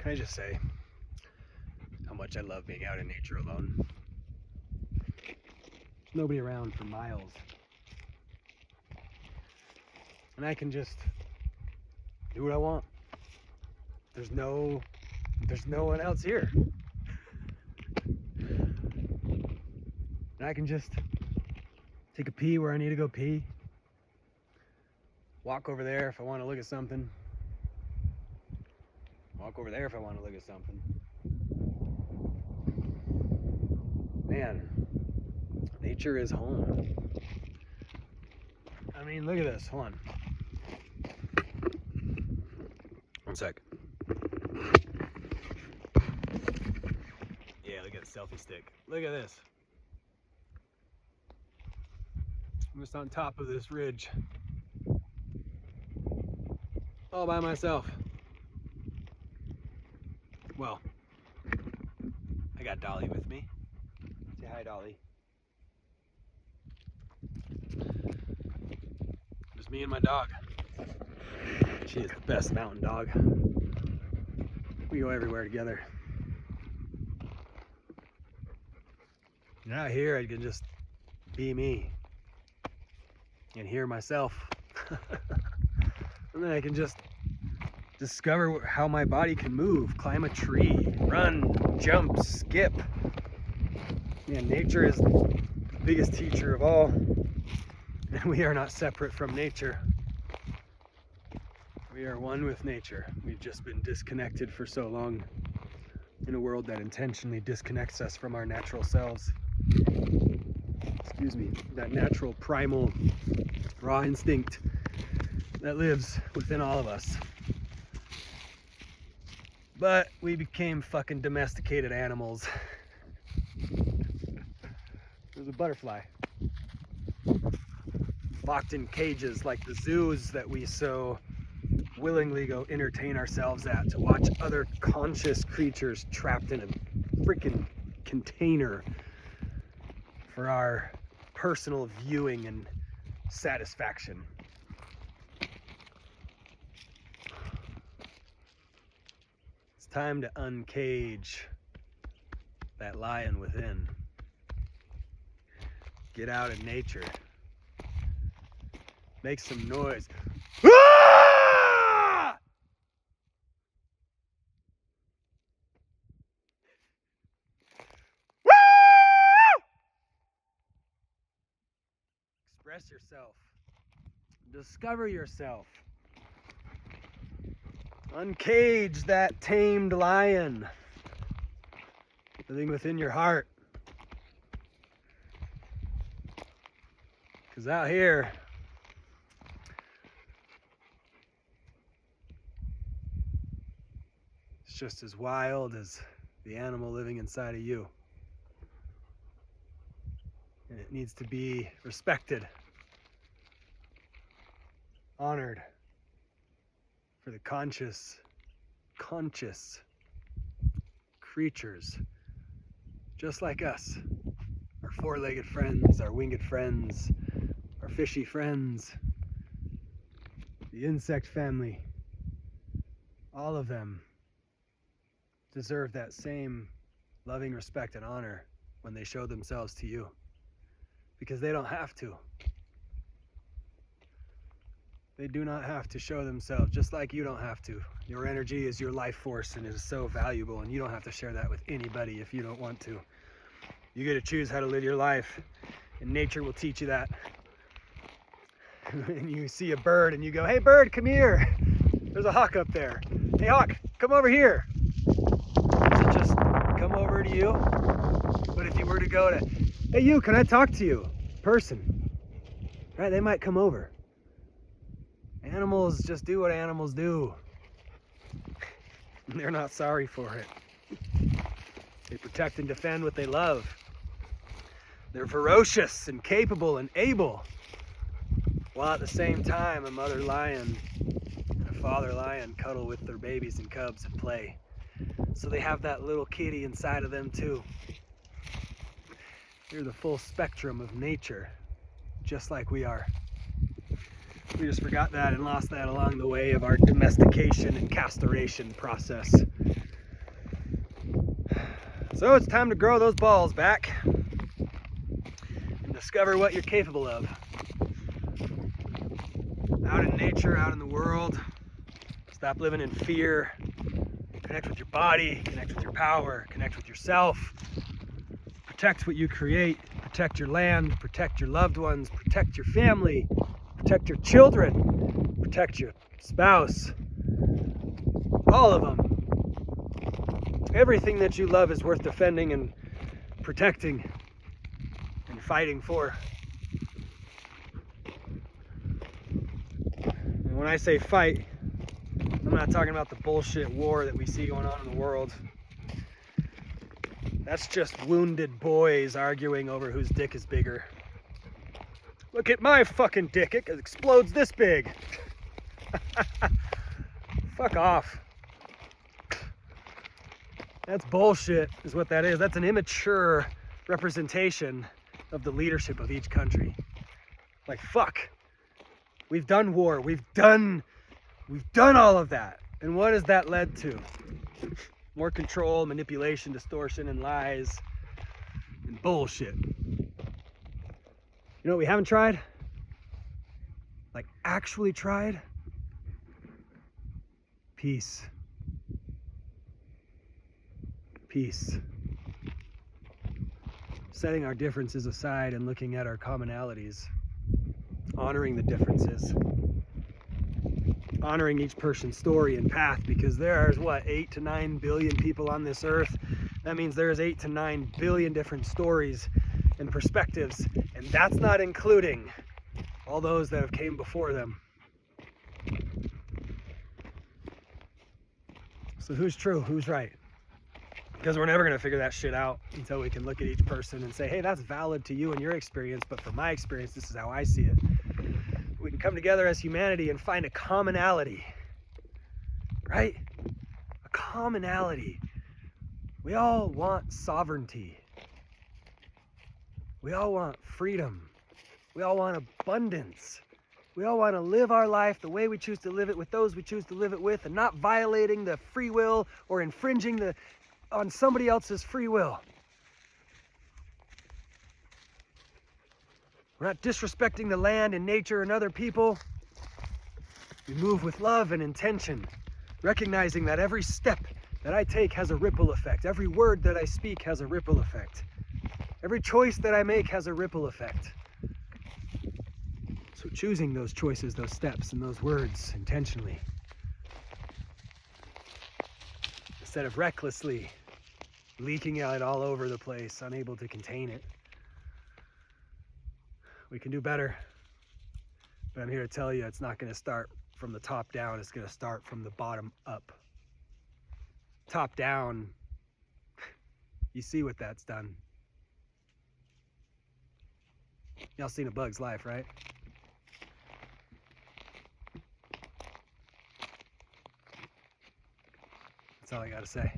can I just say how much I love being out in nature alone? There's nobody around for miles. And I can just do what I want. There's no one else here. And I can just take a pee where I need to go pee. Walk over there if I want to look at something. Walk over there if I want to look at something. Man, nature is home. I mean, look at this. Hold on. One sec. Yeah, look at the selfie stick. Look at this. I'm just on top of this ridge. All by myself. Well, I got Dolly with me. Say hi, Dolly. Just me and my dog. She is the best mountain dog. We go everywhere together. And out here, I can just be me and hear myself. And then I can just discover how my body can move, climb a tree, run, jump, skip. Man, nature is the biggest teacher of all, and we are not separate from nature. We are one with nature. We've just been disconnected for so long in a world that intentionally disconnects us from our natural selves. Excuse me, that natural, primal, raw instinct that lives within all of us. But we became fucking domesticated animals. There's a butterfly. Locked in cages like the zoos that we so willingly go entertain ourselves at, to watch other conscious creatures trapped in a freaking container for our personal viewing and satisfaction. It's time to uncage that lion within. Get out in nature. Make some noise. Ah! Woo! Express yourself. Discover yourself. Uncage that tamed lion living within your heart. Because out here, it's just as wild as the animal living inside of you. And it needs to be respected, honored for the conscious creatures just like us. Our four-legged friends, our winged friends, our fishy friends, the insect family, all of them deserve that same loving respect and honor when they show themselves to you, because they don't have to. They do not have to show themselves, just like you don't have to. Your energy is your life force and it is so valuable, and you don't have to share that with anybody if you don't want to. You get to choose how to live your life, and nature will teach you that. And you see a bird and you go, "Hey bird, come here. There's a hawk up there. Hey hawk, come over here." Does it just come over to you? But if you were to go to, "Hey you, can I talk to you?" Person, right? They might come over. Animals just do what animals do. They're not sorry for it. They protect and defend what they love. They're ferocious and capable and able, while at the same time a mother lion and a father lion cuddle with their babies and cubs and play. So they have that little kitty inside of them too. They're the full spectrum of nature, just like we are. We just forgot that and lost that along the way of our domestication and castration process. So it's time to grow those balls back and discover what you're capable of. Out in nature, out in the world. Stop living in fear. Connect with your body, connect with your power, connect with yourself. Protect what you create, protect your land, protect your loved ones, protect your family, protect your children, protect your spouse. All of them. Everything that you love is worth defending and protecting and fighting for. And when I say fight, I'm not talking about the bullshit war that we see going on in the world. That's just wounded boys arguing over whose dick is bigger. Look at my fucking dick, it explodes this big. Fuck off. That's bullshit, is what that is. That's an immature representation of the leadership of each country. Like, fuck. We've done war. We've done all of that. And what has that led to? More control, manipulation, distortion, and lies, and bullshit. You know what we haven't tried? Like, actually tried? Peace. Peace. Setting our differences aside and looking at our commonalities. Honoring the differences. Honoring each person's story and path, because there is, what, 8 to 9 billion people on this earth. That means there's 8 to 9 billion different stories and perspectives, and that's not including all those that have came before them. So who's true? Who's right? Because we're never going to figure that shit out until we can look at each person and say, hey, that's valid to you and your experience, but from my experience, this is how I see it. We can come together as humanity and find a commonality, right? A commonality. We all want sovereignty. We all want freedom. We all want abundance. We all want to live our life the way we choose to live it, with those we choose to live it with, and not violating the free will or infringing on somebody else's free will. We're not disrespecting the land and nature and other people. We move with love and intention, recognizing that every step that I take has a ripple effect. Every word that I speak has a ripple effect. Every choice that I make has a ripple effect. So choosing those choices, those steps, and those words intentionally, instead of recklessly leaking out all over the place, unable to contain it. We can do better, but I'm here to tell you it's not going to start from the top down, it's going to start from the bottom up. Top down, you see what that's done. Y'all seen A Bug's Life, right? That's all I got to say.